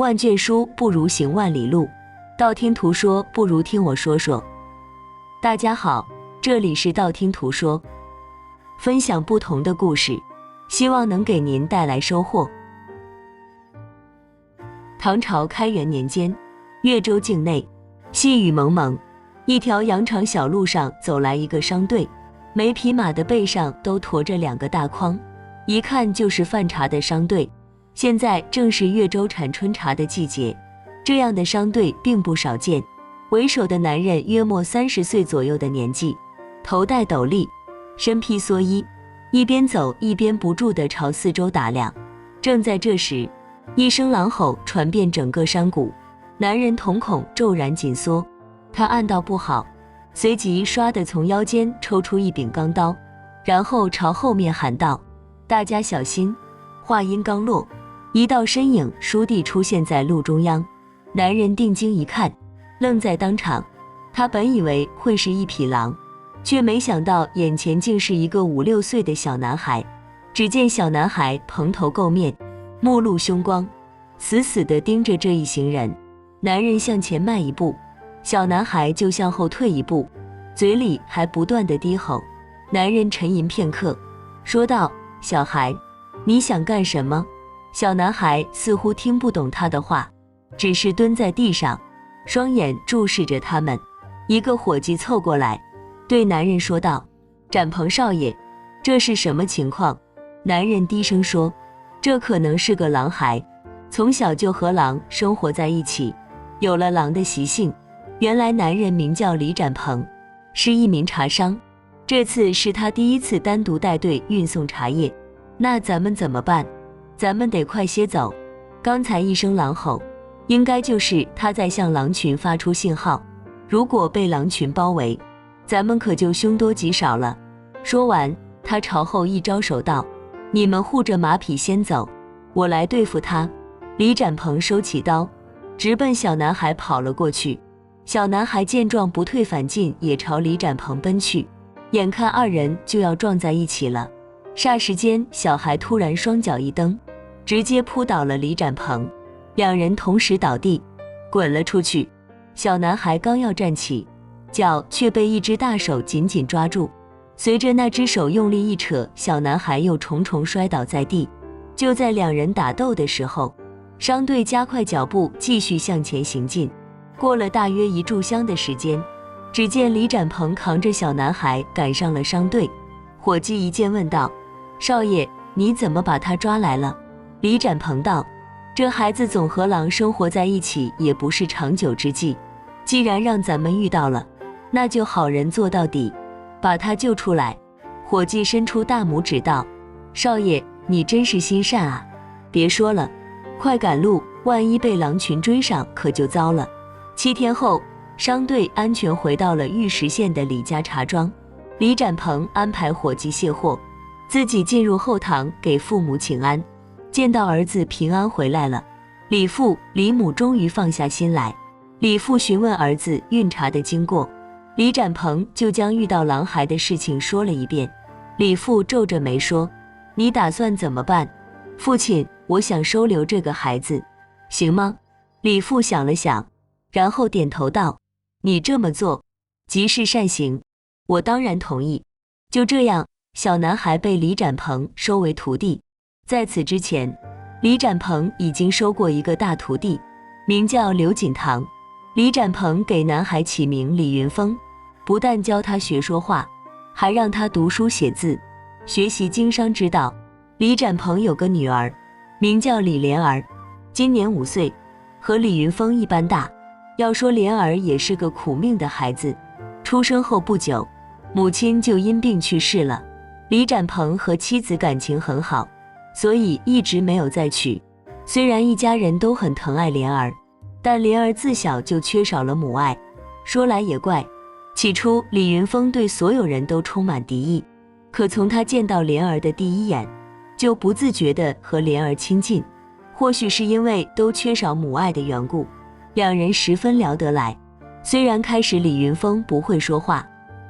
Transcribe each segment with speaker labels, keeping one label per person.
Speaker 1: 万卷书不如行万里路，道听途说不如听我说说。大家好，这里是道听途说，分享不同的故事，希望能给您带来收获。唐朝开元年间，越州境内，细雨蒙蒙，一条羊肠小路上走来一个商队，每匹马的背上都驮着2个大筐，一看就是贩茶的商队。现在正是越州产春茶的季节，这样的商队并不少见。为首的男人约莫30岁左右的年纪，头戴斗笠，身披蓑衣，一边走一边不住地朝四周打量。正在这时，一声狼吼传遍整个山谷，男人瞳孔骤然紧缩，他暗道不好，随即唰地从腰间抽出一柄钢刀，然后朝后面喊道：大家小心！话音刚落，一道身影倏地出现在路中央，男人定睛一看，愣在当场。他本以为会是一匹狼，却没想到眼前竟是一个5、6岁的小男孩。只见小男孩蓬头垢面，目露凶光，死死地盯着这一行人。男人向前迈一步，小男孩就向后退一步，嘴里还不断地低吼。男人沉吟片刻，说道：小孩，你想干什么？小男孩似乎听不懂他的话，只是蹲在地上，双眼注视着他们。一个伙计凑过来，对男人说道：展鹏少爷，这是什么情况？男人低声说：这可能是个狼孩，从小就和狼生活在一起，有了狼的习性。原来男人名叫李展鹏，是一名茶商，这次是他第一次单独带队运送茶叶。那咱们怎么办？咱们得快些走。刚才一声狼吼，应该就是他在向狼群发出信号，如果被狼群包围，咱们可就凶多吉少了。说完，他朝后一招手道：你们护着马匹先走，我来对付他。李展鹏收起刀，直奔小男孩跑了过去。小男孩见状不退反进，也朝李展鹏奔去，眼看2人就要撞在一起了。霎时间，小孩突然双脚一蹬，直接扑倒了李展鹏，2人同时倒地，滚了出去。小男孩刚要站起，脚却被一只大手紧紧抓住，随着那只手用力一扯，小男孩又重重摔倒在地。就在2人打斗的时候，商队加快脚步继续向前行进。过了大约1炷香的时间，只见李展鹏扛着小男孩赶上了商队。伙计一见问道：少爷，你怎么把他抓来了？李展鹏道：这孩子总和狼生活在一起，也不是长久之计，既然让咱们遇到了，那就好人做到底，把他救出来。伙计伸出大拇指道：少爷，你真是心善啊，别说了，快赶路，万一被狼群追上可就糟了。7天后，商队安全回到了玉石县的李家茶庄。李展鹏安排伙计卸货，自己进入后堂给父母请安。见到儿子平安回来了，李父李母终于放下心来。李父询问儿子运茶的经过，李展鹏就将遇到狼孩的事情说了一遍。李父皱着眉说：你打算怎么办？父亲，我想收留这个孩子，行吗？李父想了想，然后点头道：你这么做极是善行，我当然同意。就这样，小男孩被李展鹏收为徒弟。在此之前，李展鹏已经收过一个大徒弟，名叫刘锦堂。李展鹏给男孩起名李云峰，不但教他学说话，还让他读书写字，学习经商之道。李展鹏有个女儿，名叫李莲儿，今年5岁，和李云峰一般大。要说莲儿也是个苦命的孩子，出生后不久，母亲就因病去世了。李展鹏和妻子感情很好，所以一直没有再娶。虽然一家人都很疼爱莲儿，但莲儿自小就缺少了母爱。说来也怪，起初李云峰对所有人都充满敌意，可从他见到莲儿的第一眼，就不自觉地和莲儿亲近。或许是因为都缺少母爱的缘故，2人十分聊得来。虽然开始李云峰不会说话，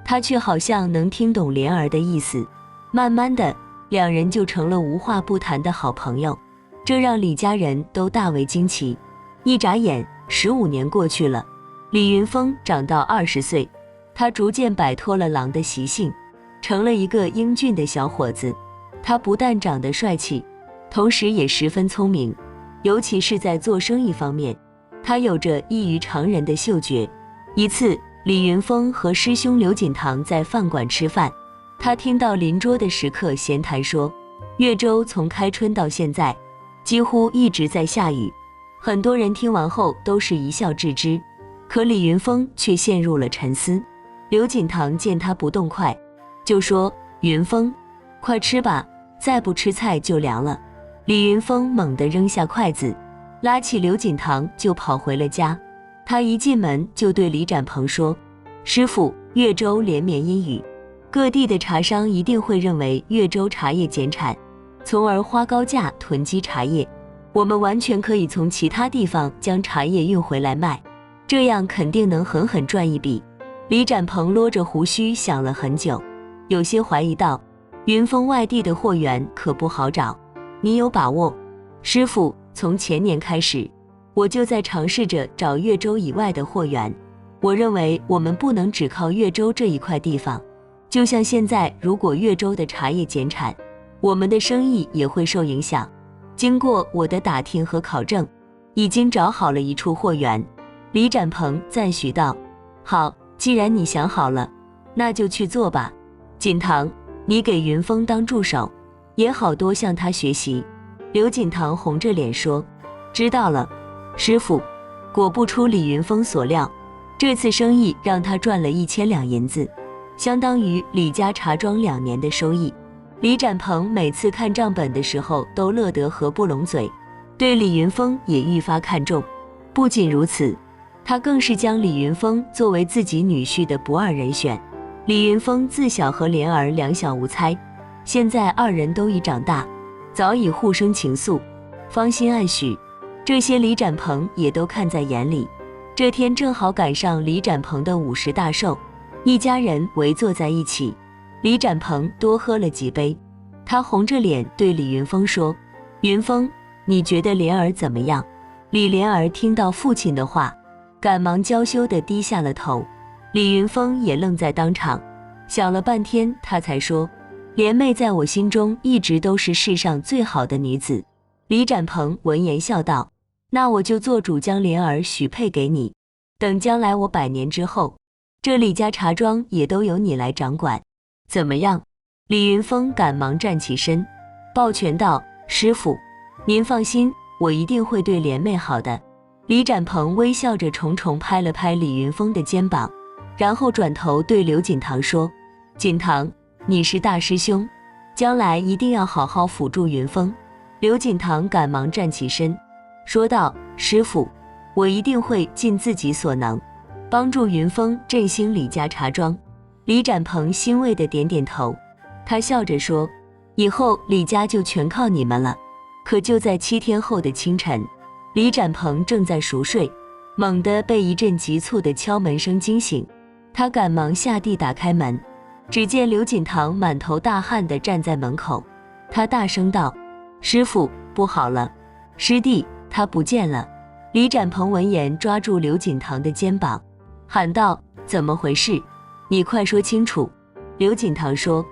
Speaker 1: 他却好像能听懂莲儿的意思。慢慢的，2人就成了无话不谈的好朋友，这让李家人都大为惊奇。一眨眼，15年过去了，李云峰长到20岁，他逐渐摆脱了狼的习性，成了一个英俊的小伙子。他不但长得帅气，同时也十分聪明，尤其是在做生意方面，他有着异于常人的嗅觉。一次，李云峰和师兄刘锦堂在饭馆吃饭，他听到邻桌的食客闲谈说，越州从开春到现在，几乎一直在下雨。很多人听完后都是一笑置之，可李云峰却陷入了沉思。刘锦堂见他不动筷，就说：“云峰，快吃吧，再不吃菜就凉了。”李云峰猛地扔下筷子，拉起刘锦堂就跑回了家。他一进门就对李展鹏说：“师傅，越州连绵阴雨，各地的茶商一定会认为越州茶叶减产，从而花高价囤积茶叶。我们完全可以从其他地方将茶叶运回来卖，这样肯定能狠狠赚一笔。”李展鹏捋着胡须想了很久，有些怀疑道：“云峰外地的货源可不好找，你有把握？”师傅，从前年开始，我就在尝试着找越州以外的货源。我认为我们不能只靠越州这一块地方，就像现在，如果越州的茶叶减产，我们的生意也会受影响。经过我的打听和考证，已经找好了一处货源。李展鹏赞许道：“好，既然你想好了，那就去做吧。锦堂，你给云峰当助手，也好多向他学习。”刘锦堂红着脸说：“知道了，师傅。”果不出李云峰所料，这次生意让他赚了1000两银子，相当于李家茶庄2年的收益。李展鹏每次看账本的时候都乐得合不拢嘴，对李云峰也愈发看重。不仅如此，他更是将李云峰作为自己女婿的不二人选。李云峰自小和莲儿两小无猜，现在2人都已长大，早已互生情愫，芳心暗许，这些李展鹏也都看在眼里。这天正好赶上李展鹏的50大寿，一家人围坐在一起。李展鹏多喝了几杯，他红着脸对李云峰说：“云峰，你觉得莲儿怎么样？”李莲儿听到父亲的话，赶忙娇羞地低下了头。李云峰也愣在当场，想了半天，他才说：“莲妹在我心中一直都是世上最好的女子。”李展鹏闻言笑道：“那我就做主将莲儿许配给你，等将来我100年之后，这李家茶庄也都由你来掌管，怎么样？”李云峰赶忙站起身，抱拳道：“师傅，您放心，我一定会对莲妹好的。”李展鹏微笑着重重拍了拍李云峰的肩膀，然后转头对刘锦堂说：“锦堂，你是大师兄，将来一定要好好辅助云峰。”刘锦堂赶忙站起身，说道：“师傅，我一定会尽自己所能，帮助云峰振兴李家茶庄。”李展鹏欣慰地点点头，他笑着说：“以后李家就全靠你们了。”可就在7天后的清晨，李展鹏正在熟睡，猛地被一阵急促的敲门声惊醒。他赶忙下地打开门，只见刘锦堂满头大汗地站在门口。他大声道：“师傅，不好了，师弟他不见了！”李展鹏闻言抓住刘锦堂的肩膀，喊道：“怎么回事？你快说清楚！”刘锦堂说：“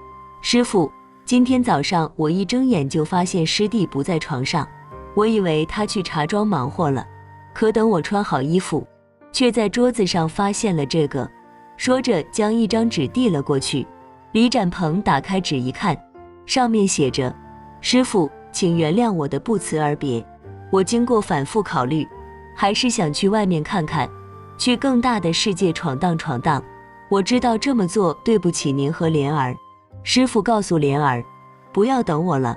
Speaker 1: 师傅，今天早上我一睁眼就发现师弟不在床上，我以为他去茶庄忙活了，可等我穿好衣服，却在桌子上发现了这个。”说着将一张纸递了过去。李展鹏打开纸一看，上面写着：“师傅，请原谅我的不辞而别，我经过反复考虑，还是想去外面看看，去更大的世界闯荡闯荡。我知道这么做对不起您和莲儿，师傅告诉莲儿，不要等我了。”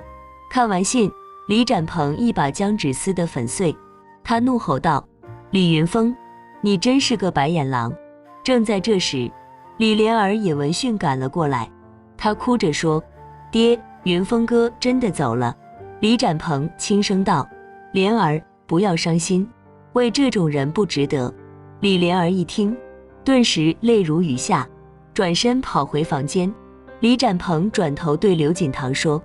Speaker 1: 看完信，李展鹏一把将纸撕得粉碎，他怒吼道：“李云峰，你真是个白眼狼！”正在这时，李莲儿也闻讯赶了过来，她哭着说：“爹，云峰哥真的走了。”李展鹏轻声道：“莲儿，不要伤心，为这种人不值得。”李莲儿一听，顿时泪如雨下，转身跑回房间。李展鹏转头对刘锦堂说：“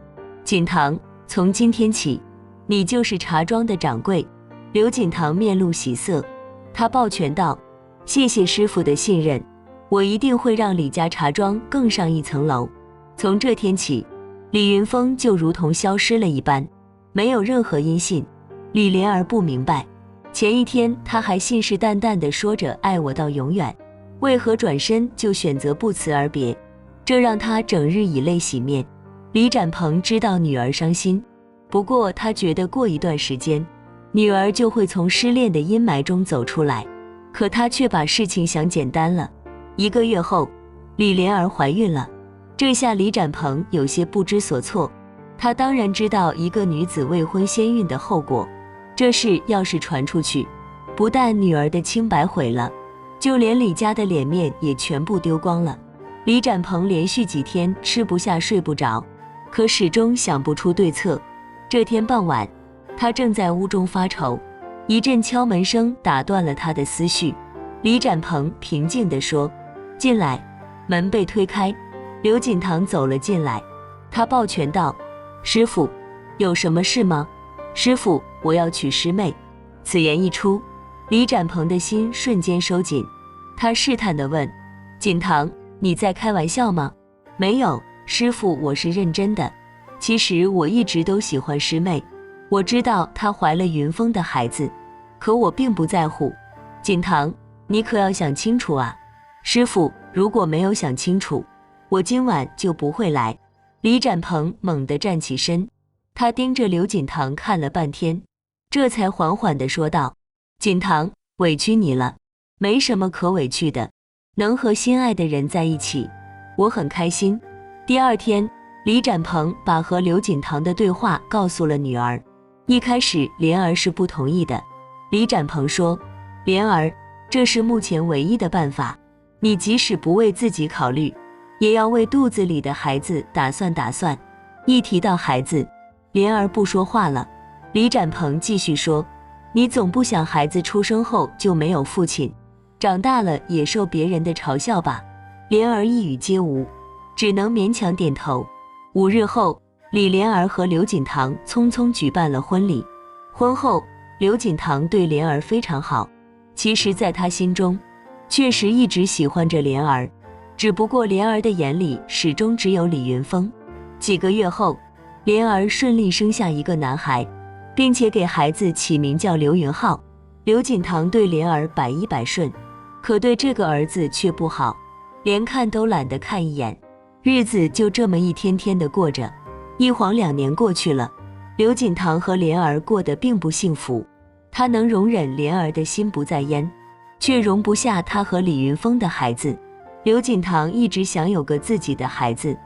Speaker 1: 锦堂，从今天起，你就是茶庄的掌柜，刘锦堂面露喜色，他抱拳道：“谢谢师傅的信任，我一定会让李家茶庄更上一层楼。”从这天起，李云峰就如同消失了一般，没有任何音信。李莲儿不明白，前一天他还信誓旦旦地说着爱我到永远，为何转身就选择不辞而别？这让他整日以泪洗面。李展鹏知道女儿伤心，不过他觉得过一段时间，女儿就会从失恋的阴霾中走出来。可他却把事情想简单了。1个月后，李莲儿怀孕了。这下李展鹏有些不知所措。他当然知道一个女子未婚先孕的后果，这事要是传出去，不但女儿的清白毁了，就连李家的脸面也全部丢光了。李展鹏连续几天吃不下睡不着，可始终想不出对策。这天傍晚，他正在屋中发愁，一阵敲门声打断了他的思绪。李展鹏平静地说：“进来。”门被推开，刘锦堂走了进来，他抱拳道：“师傅，有什么事吗？”“师傅，我要娶师妹。”此言一出，李展鹏的心瞬间收紧，他试探地问：“锦堂，你在开玩笑吗？”“没有，师傅，我是认真的。其实我一直都喜欢师妹，我知道她怀了云峰的孩子，可我并不在乎。锦堂，你可要想清楚啊！”“师傅，如果没有想清楚，我今晚就不会来。”李展鹏猛地站起身，他盯着刘锦堂看了半天，这才缓缓地说道：“锦堂，委屈你了，没什么可委屈的，能和心爱的人在一起，我很开心。”第二天，李展鹏把和刘锦堂的对话告诉了女儿。一开始莲儿是不同意的。李展鹏说：“莲儿，这是目前唯一的办法，你即使不为自己考虑，也要为肚子里的孩子打算打算。”一提到孩子，莲儿不说话了。李展鹏继续说：“你总不想孩子出生后就没有父亲，长大了也受别人的嘲笑吧？”莲儿一语皆无，只能勉强点头。5日后，李莲儿和刘锦堂匆匆举办了婚礼。婚后，刘锦堂对莲儿非常好，其实在他心中，确实一直喜欢着莲儿，只不过莲儿的眼里始终只有李云峰。几个月后，莲儿顺利生下一个男孩，并且给孩子起名叫刘云浩。刘锦堂对莲儿百依百顺，可对这个儿子却不好，连看都懒得看一眼。日子就这么一天天的过着。一晃2年过去了，刘锦堂和莲儿过得并不幸福。他能容忍莲儿的心不在焉，却容不下他和李云峰的孩子。刘锦堂一直想有个自己的孩子，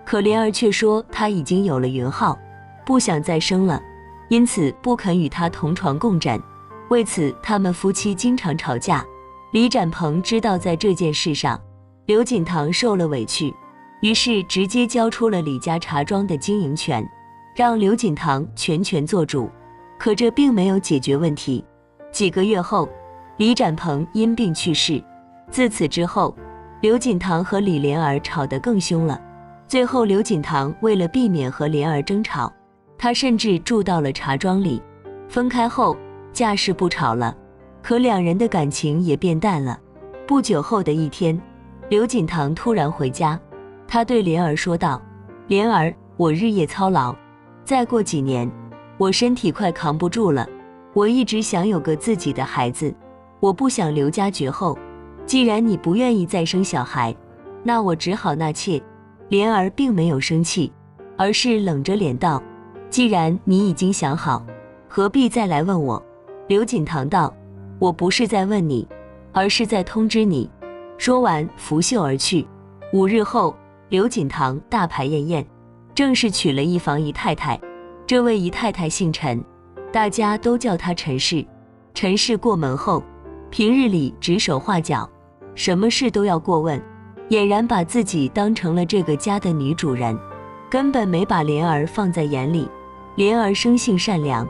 Speaker 1: 可莲儿却说他已经有了云浩，不想再生了，因此不肯与他同床共枕。为此，他们夫妻经常吵架。李展鹏知道在这件事上，刘锦堂受了委屈，于是直接交出了李家茶庄的经营权，让刘锦堂全权做主。可这并没有解决问题。几个月后，李展鹏因病去世。自此之后，刘锦堂和李莲儿吵得更凶了。最后，刘锦堂为了避免和莲儿争吵，他甚至住到了茶庄里。分开后，架势不吵了，可两人的感情也变淡了。不久后的一天，刘锦堂突然回家，他对莲儿说道：“莲儿，我日夜操劳，再过几年，我身体快扛不住了。我一直想有个自己的孩子，我不想刘家绝后。既然你不愿意再生小孩，那我只好纳妾。”莲儿并没有生气，而是冷着脸道：“既然你已经想好，何必再来问我？”刘锦堂道：“我不是在问你，而是在通知你。”说完拂袖而去。5日后，刘锦堂大排宴宴，正式娶了一房姨太太。这位姨太太姓陈，大家都叫她陈氏。陈氏过门后，平日里指手画脚，什么事都要过问，俨然把自己当成了这个家的女主人，根本没把莲儿放在眼里。莲儿生性善良，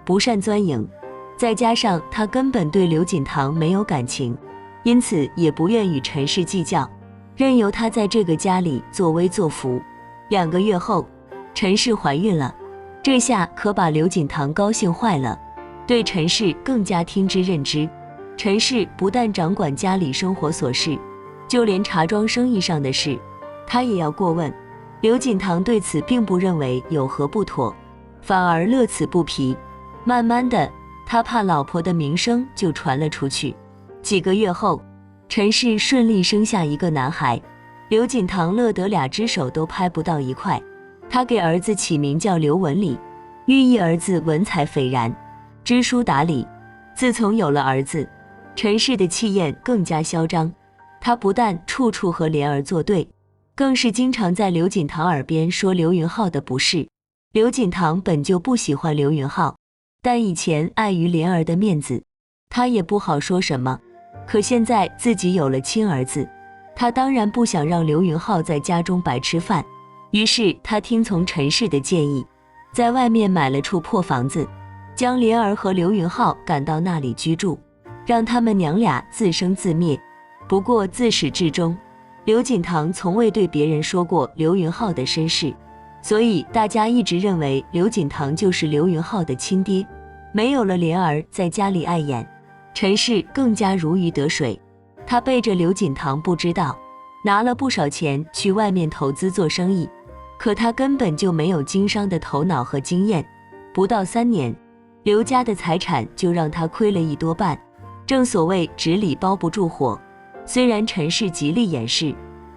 Speaker 1: 不善钻营，再加上她根本对刘锦堂没有感情，因此也不愿与陈氏计较，任由她在这个家里作威作福。2个月后，陈氏怀孕了，这下可把刘锦堂高兴坏了。对陈氏更加听之任之。陈氏不但掌管家里生活琐事，就连茶庄生意上的事，他也要过问。刘锦堂对此并不认为有何不妥，反而乐此不疲。慢慢的，他怕老婆的名声就传了出去。几个月后，陈氏顺利生下一个男孩，刘锦堂乐得2只手都拍不到一块。他给儿子起名叫刘文礼，寓意儿子文采斐然，知书达理。自从有了儿子，陈氏的气焰更加嚣张。他不但处处和莲儿作对，更是经常在刘锦堂耳边说刘云浩的不是。刘锦堂本就不喜欢刘云浩，但以前碍于莲儿的面子，他也不好说什么。可现在自己有了亲儿子，他当然不想让刘云浩在家中白吃饭。于是他听从陈氏的建议，在外面买了处破房子，将莲儿和刘云浩赶到那里居住，让他们娘俩自生自灭。不过自始至终，刘锦堂从未对别人说过刘云浩的身世，所以大家一直认为刘锦堂就是刘云浩的亲爹。没有了莲儿在家里碍眼，陈氏更加如鱼得水。他背着刘锦堂不知道，拿了不少钱去外面投资做生意，可他根本就没有经商的头脑和经验。不到3年，刘家的财产就让他亏了1多半。正所谓纸里包不住火，虽然陈氏极力掩饰，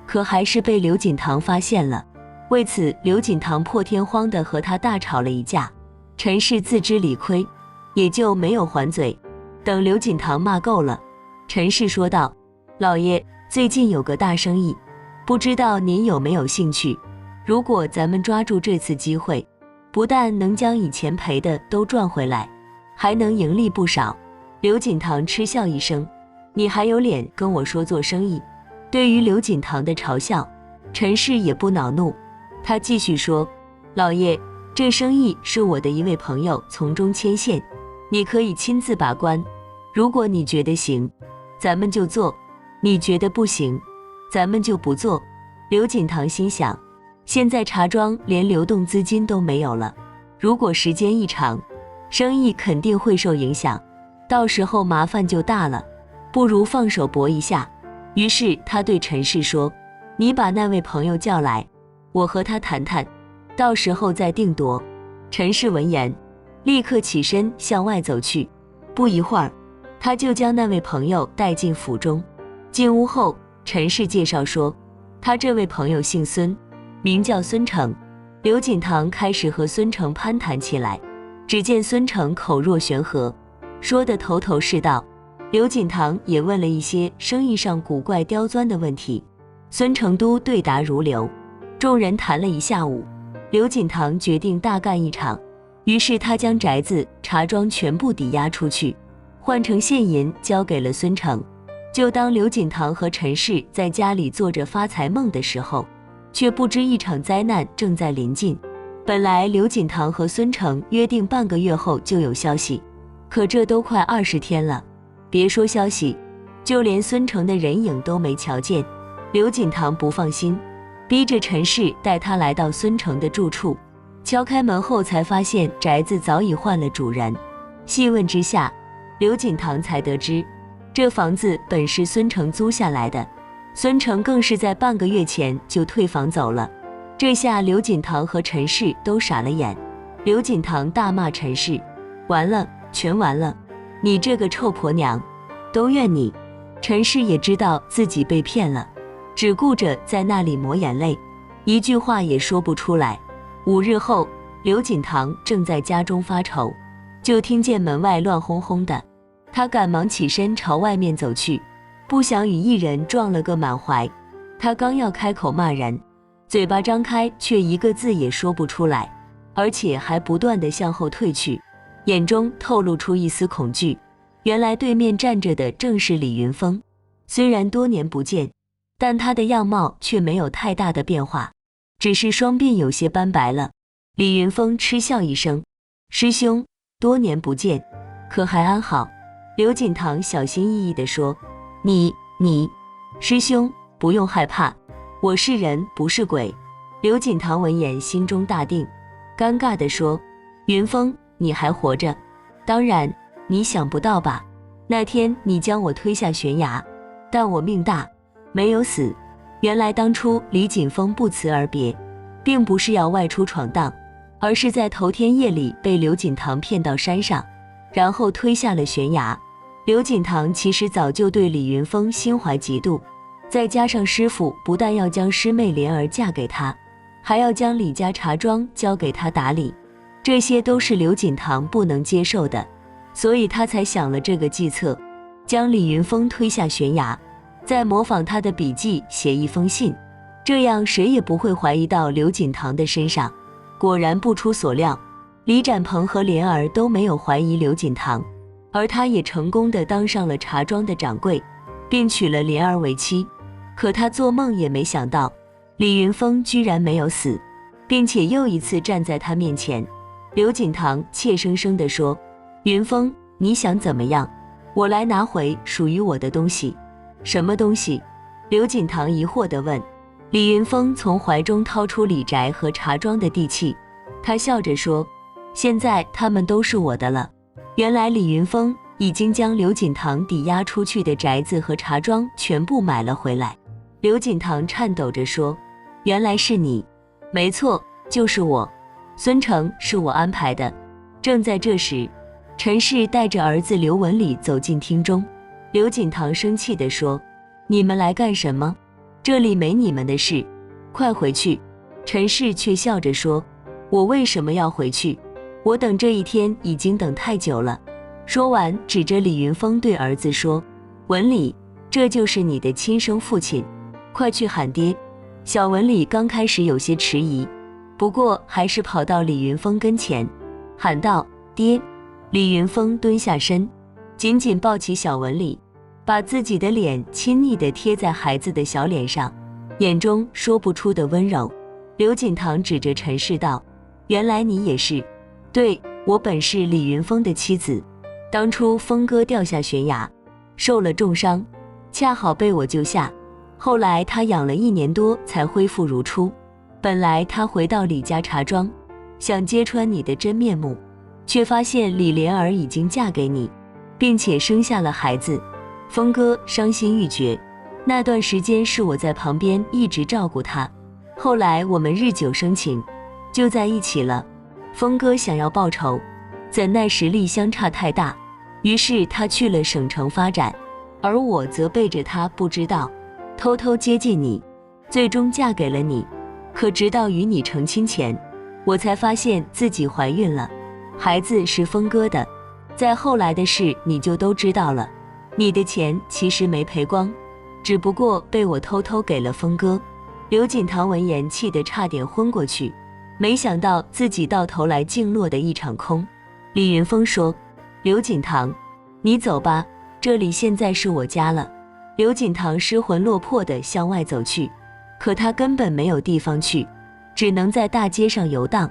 Speaker 1: 可还是被刘锦堂发现了。为此，刘锦堂破天荒地和他大吵了一架。陈氏自知理亏，也就没有还嘴。等刘锦堂骂够了，陈氏说道：“老爷，最近有个大生意，不知道您有没有兴趣？如果咱们抓住这次机会，不但能将以前赔的都赚回来，还能盈利不少。”刘锦堂嗤笑一声：“你还有脸跟我说做生意？”对于刘锦堂的嘲笑，陈氏也不恼怒，他继续说：“老爷，这生意是我的一位朋友从中牵线，你可以亲自把关。如果你觉得行，咱们就做；你觉得不行，咱们就不做。”刘锦堂心想，现在茶庄连流动资金都没有了，如果时间一长，生意肯定会受影响，到时候麻烦就大了，不如放手搏一下。于是他对陈氏说：“你把那位朋友叫来，我和他谈谈，到时候再定夺。”陈氏闻言，立刻起身向外走去。不一会儿，他就将那位朋友带进府中。进屋后，陈氏介绍说，他这位朋友姓孙，名叫孙成。刘锦堂开始和孙成攀谈起来，只见孙成口若悬河，说得头头是道。刘锦堂也问了一些生意上古怪刁钻的问题，孙成都对答如流。众人谈了一下午，刘锦堂决定大干一场，于是他将宅子、茶庄全部抵押出去，换成现银交给了孙成。就当刘锦堂和陈氏在家里做着发财梦的时候，却不知一场灾难正在临近。本来刘锦堂和孙成约定半个月后就有消息，可这都快20天了，别说消息，就连孙成的人影都没瞧见。刘锦堂不放心，逼着陈氏带他来到孙成的住处。敲开门后才发现宅子早已换了主人。细问之下，刘锦堂才得知，这房子本是孙成租下来的，孙成更是在半个月前就退房走了。这下刘锦堂和陈氏都傻了眼。刘锦堂大骂陈氏：“完了，全完了！你这个臭婆娘，都怨你！”陈氏也知道自己被骗了，只顾着在那里抹眼泪，一句话也说不出来。5日后，刘锦堂正在家中发愁，就听见门外乱哄哄的，他赶忙起身朝外面走去，不想与一人撞了个满怀。他刚要开口骂人，嘴巴张开却一个字也说不出来，而且还不断地向后退去，眼中透露出一丝恐惧。原来对面站着的正是李云峰，虽然多年不见，但他的样貌却没有太大的变化，只是双鬓有些斑白了。李云峰嗤笑一声：“师兄，多年不见，可还安好？”刘锦堂小心翼翼地说：“你，师兄不用害怕，我是人不是鬼。”刘锦堂闻言心中大定，尴尬地说：“云峰，你还活着？当然，你想不到吧？那天你将我推下悬崖，但我命大，没有死。原来当初李锦峰不辞而别，并不是要外出闯荡，而是在头天夜里被刘锦堂骗到山上，然后推下了悬崖。刘锦堂其实早就对李云峰心怀嫉妒，再加上师父不但要将师妹莲儿嫁给他，还要将李家茶庄交给他打理，这些都是刘锦堂不能接受的，所以他才想了这个计策，将李云峰推下悬崖，再模仿他的笔记写一封信，这样谁也不会怀疑到刘锦堂的身上。果然不出所料，李展鹏和莲儿都没有怀疑刘锦堂，而他也成功地当上了茶庄的掌柜，并娶了莲儿为妻。可他做梦也没想到，李云峰居然没有死，并且又一次站在他面前。刘锦堂怯生生地说：云峰，你想怎么样？我来拿回属于我的东西。什么东西？刘锦堂疑惑地问。李云峰从怀中掏出李宅和茶庄的地契，他笑着说：现在他们都是我的了。原来李云峰已经将刘锦堂抵押出去的宅子和茶庄全部买了回来。刘锦堂颤抖着说：原来是你。没错，就是我，孙成是我安排的。正在这时，陈氏带着儿子刘文礼走进厅中。刘锦堂生气地说：你们来干什么？这里没你们的事，快回去。陈氏却笑着说：我为什么要回去？我等这一天已经等太久了。说完指着李云峰对儿子说：文礼，这就是你的亲生父亲，快去喊爹。小文礼刚开始有些迟疑，不过还是跑到李云峰跟前喊道：爹。李云峰蹲下身，紧紧抱起小文礼，把自己的脸亲昵地贴在孩子的小脸上，眼中说不出的温柔。刘锦堂指着陈氏道：原来你也是。对，我本是李云峰的妻子，当初峰哥掉下悬崖，受了重伤，恰好被我救下，后来他养了1年多才恢复如初。本来他回到李家茶庄，想揭穿你的真面目，却发现李莲儿已经嫁给你，并且生下了孩子。峰哥伤心欲绝，那段时间是我在旁边一直照顾他，后来我们日久生情，就在一起了。峰哥想要报仇，怎奈实力相差太大，于是他去了省城发展，而我则背着他不知道，偷偷接近你，最终嫁给了你。可直到与你成亲前，我才发现自己怀孕了，孩子是峰哥的。再后来的事你就都知道了，你的钱其实没赔光，只不过被我偷偷给了峰哥。刘锦堂闻言气得差点昏过去，没想到自己到头来竟落得一场空。李云峰说：刘锦堂，你走吧，这里现在是我家了。刘锦堂失魂落魄地向外走去，可他根本没有地方去，只能在大街上游荡。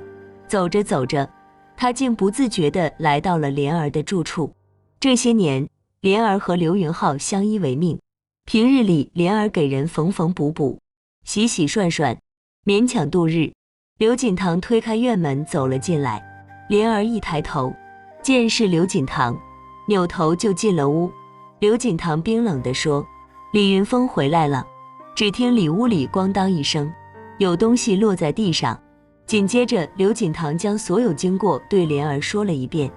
Speaker 1: 走着走着，他竟不自觉地来到了莲儿的住处。这些年，莲儿和刘云浩相依为命，平日里莲儿给人缝缝补补，洗洗涮涮，勉强度日。刘锦堂推开院门走了进来，莲儿一抬头，见是刘锦堂，扭头就进了屋。刘锦堂冰冷地说：李云峰回来了。只听里屋里咣当一声，有东西落在地上，紧接着刘锦堂将所有经过对莲儿说了一遍，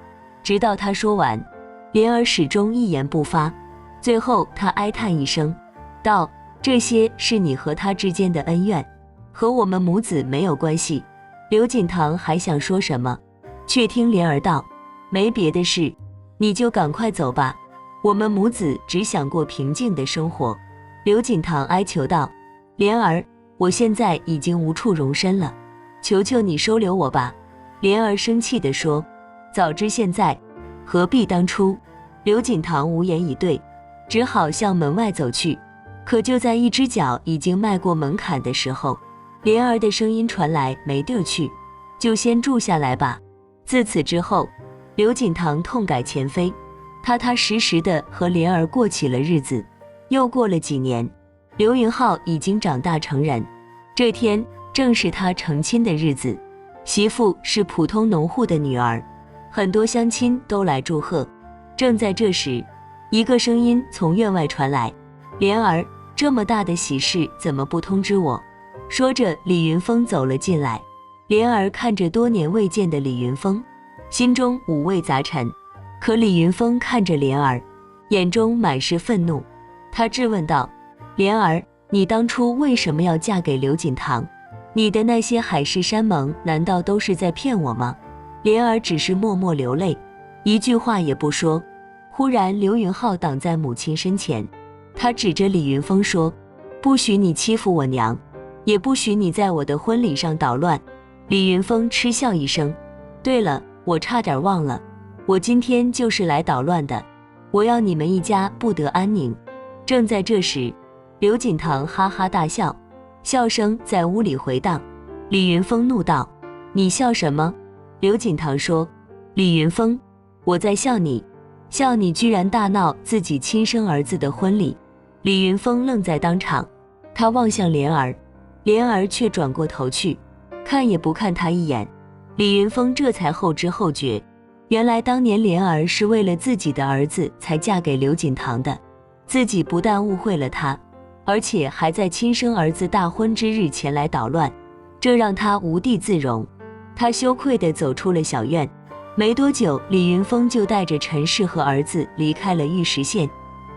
Speaker 1: 直到他说完，莲儿始终一言不发。最后他哀叹一声道：这些是你和他之间的恩怨，和我们母子没有关系。刘锦堂还想说什么，却听莲儿道：没别的事，你就赶快走吧，我们母子只想过平静的生活。刘锦堂哀求道：莲儿，我现在已经无处容身了，求求你收留我吧。莲儿生气地说：早知现在，何必当初。刘锦堂无言以对，只好向门外走去。可就在一只脚已经迈过门槛的时候，莲儿的声音传来：没地儿去，就先住下来吧。自此之后，刘锦堂痛改前非，踏踏实实地和莲儿过起了日子。又过了几年，刘云浩已经长大成人。这天正是他成亲的日子，媳妇是普通农户的女儿，很多乡亲都来祝贺。正在这时，一个声音从院外传来：“莲儿，这么大的喜事怎么不通知我？”说着，李云峰走了进来。莲儿看着多年未见的李云峰，心中五味杂陈。可李云峰看着莲儿，眼中满是愤怒。他质问道：“莲儿，你当初为什么要嫁给刘锦堂？你的那些海誓山盟难道都是在骗我吗？”莲儿只是默默流泪，一句话也不说。忽然刘云浩挡在母亲身前，他指着李云峰说：“不许你欺负我娘，也不许你在我的婚礼上捣乱。”李云峰嗤笑一声：“对了，我差点忘了，我今天就是来捣乱的，我要你们一家不得安宁。”正在这时，刘锦堂哈哈大笑，笑声在屋里回荡。李云峰怒道：“你笑什么？”刘锦堂说：“李云峰，我在笑你，笑你居然大闹自己亲生儿子的婚礼。”李云峰愣在当场，他望向莲儿，莲儿却转过头去，看也不看他一眼。李云峰这才后知后觉，原来当年莲儿是为了自己的儿子才嫁给刘锦堂的，自己不但误会了他，而且还在亲生儿子大婚之日前来捣乱，这让他无地自容。他羞愧地走出了小院。没多久，李云峰就带着陈氏和儿子离开了玉石县，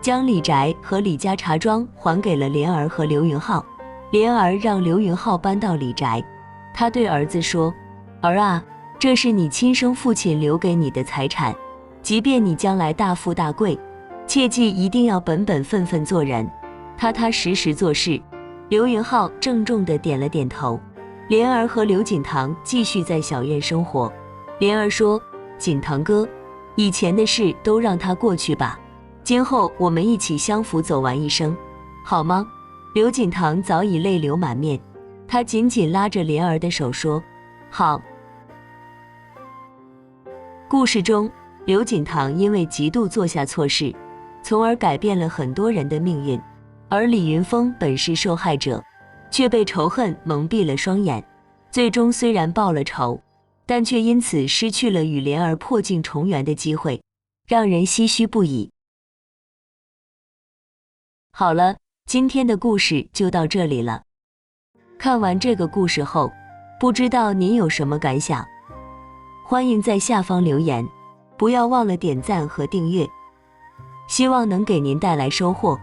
Speaker 1: 将李宅和李家茶庄还给了莲儿和刘云浩。莲儿让刘云浩搬到李宅，他对儿子说：“儿啊，这是你亲生父亲留给你的财产，即便你将来大富大贵，切记一定要本本分分做人，踏踏实实做事。”刘云浩郑重地点了点头。莲儿和刘锦堂继续在小院生活。莲儿说：“锦堂哥，以前的事都让它过去吧，今后我们一起相扶走完一生，好吗？”刘锦堂早已泪流满面，他紧紧拉着莲儿的手说：“好。”故事中，刘锦堂因为嫉妒做下错事，从而改变了很多人的命运，而李云峰本是受害者，却被仇恨蒙蔽了双眼，最终虽然报了仇，但却因此失去了与莲儿破镜重圆的机会，让人唏嘘不已。好了，今天的故事就到这里了。看完这个故事后，不知道您有什么感想？欢迎在下方留言，不要忘了点赞和订阅，希望能给您带来收获。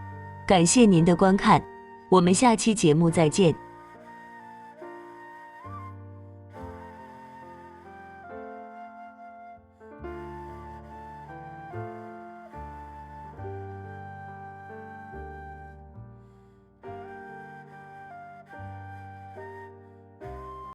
Speaker 1: 感谢您的观看，我们下期节目再见。